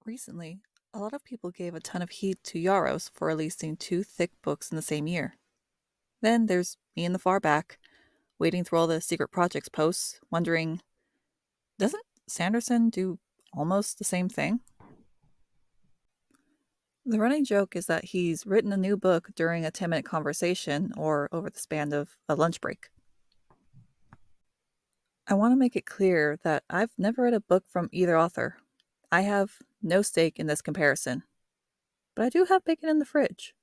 Recently, a lot of people gave a ton of heat to Yarros for releasing two thick books in the same year. Then there's me in the far back, wading through all the secret projects posts, wondering, doesn't Sanderson do almost the same thing? The running joke is that he's written a new book during a 10-minute conversation or over the span of a lunch break. I want to make it clear that I've never read a book from either author. I have no stake in this comparison, but I do have bacon in the fridge.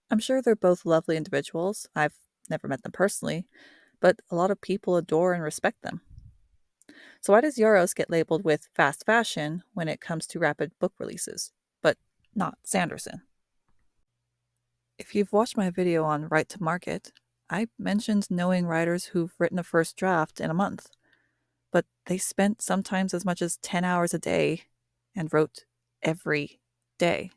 I'm sure they're both lovely individuals. I've never met them personally, but a lot of people adore and respect them. So why does Yaros get labeled with fast fashion when it comes to rapid book releases, but not Sanderson? If you've watched my video on Right to Market, I mentioned knowing writers who've written a first draft in a month, but they spent sometimes as much as 10 hours a day and wrote every day.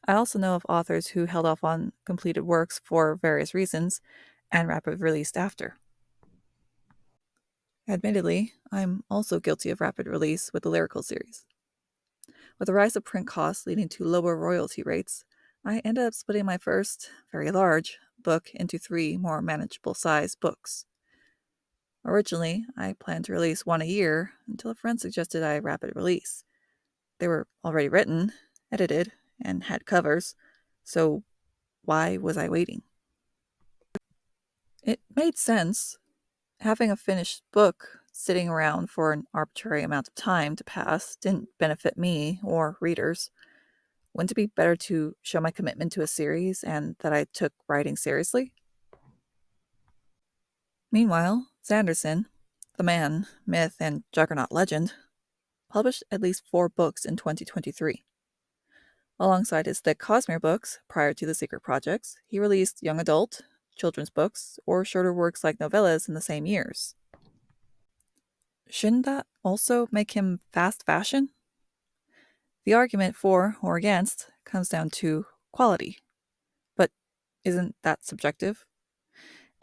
I also know of authors who held off on completed works for various reasons and rapid released after. Admittedly, I'm also guilty of rapid release with the lyrical series. With the rise of print costs leading to lower royalty rates, I ended up splitting my first, very large, book into three more manageable sized books. Originally, I planned to release one a year until a friend suggested I rapid release. They were already written, edited, and had covers, so why was I waiting? It made sense. Having a finished book sitting around for an arbitrary amount of time to pass didn't benefit me or readers. Wouldn't it be better to show my commitment to a series and that I took writing seriously? Meanwhile, Sanderson, the man, myth, and juggernaut legend, published at least 4 books in 2023. Alongside his thick Cosmere books, prior to the Secret Projects, he released young adult, children's books, or shorter works like novellas in the same years. Shouldn't that also make him fast fashion? The argument for or against comes down to quality. But isn't that subjective?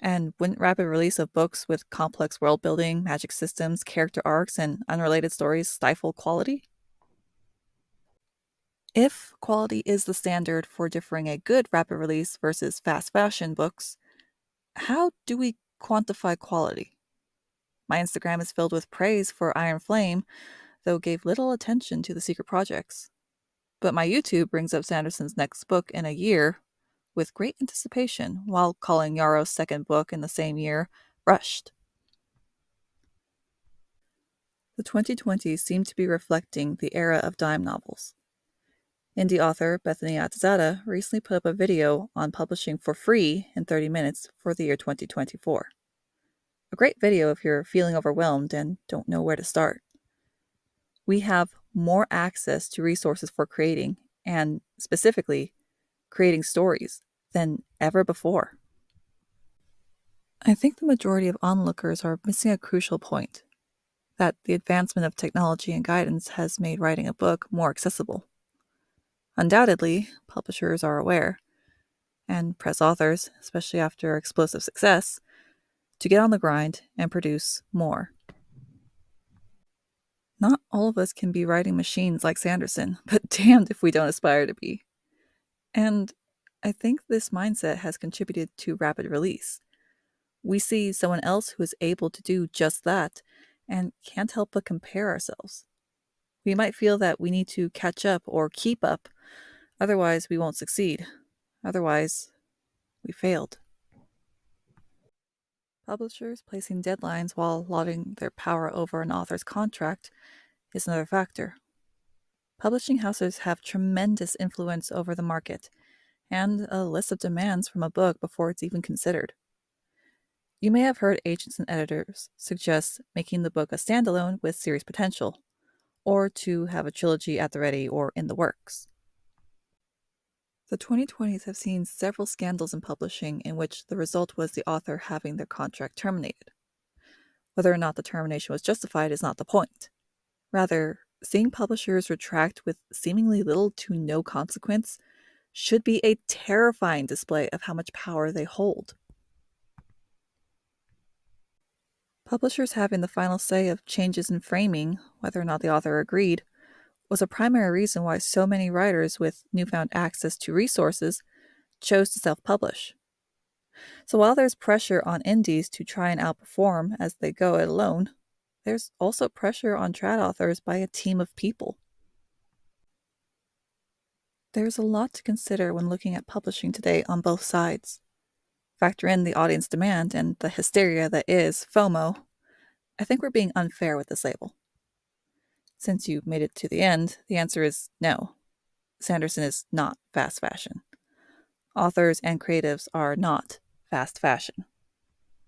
And wouldn't rapid release of books with complex world building, magic systems, character arcs, and unrelated stories stifle quality? If quality is the standard for differing a good rapid release versus fast fashion books, how do we quantify quality? My Instagram is filled with praise for Iron Flame, though gave little attention to the secret projects. But my YouTube brings up Sanderson's next book in a year with great anticipation, while calling Yarro's second book in the same year rushed. The 2020s seem to be reflecting the era of dime novels. Indie author Bethany Atazada recently put up a video on publishing for free in 30 minutes for the year 2024. A great video if you're feeling overwhelmed and don't know where to start. We have more access to resources for creating, and specifically, creating stories, than ever before. I think the majority of onlookers are missing a crucial point, that the advancement of technology and guidance has made writing a book more accessible. Undoubtedly, publishers are aware, and press authors, especially after explosive success, to get on the grind and produce more. Not all of us can be writing machines like Sanderson, but damned if we don't aspire to be. And I think this mindset has contributed to rapid release. We see someone else who is able to do just that and can't help but compare ourselves. We might feel that we need to catch up or keep up, otherwise we won't succeed. Otherwise, we failed. Publishers placing deadlines while lauding their power over an author's contract is another factor. Publishing houses have tremendous influence over the market and a list of demands from a book before it's even considered. You may have heard agents and editors suggest making the book a standalone with series potential, or to have a trilogy at the ready or in the works. The 2020s have seen several scandals in publishing in which the result was the author having their contract terminated. Whether or not the termination was justified is not the point. Rather, seeing publishers retract with seemingly little to no consequence should be a terrifying display of how much power they hold. Publishers having the final say of changes in framing, whether or not the author agreed, was a primary reason why so many writers with newfound access to resources chose to self publish. So while there's pressure on indies to try and outperform as they go it alone, there's also pressure on trad authors by a team of people. There's a lot to consider when looking at publishing today on both sides. Factor in the audience demand and the hysteria that is FOMO. I think we're being unfair with this label. Since you made it to the end, the answer is no. Sanderson is not fast fashion. Authors and creatives are not fast fashion.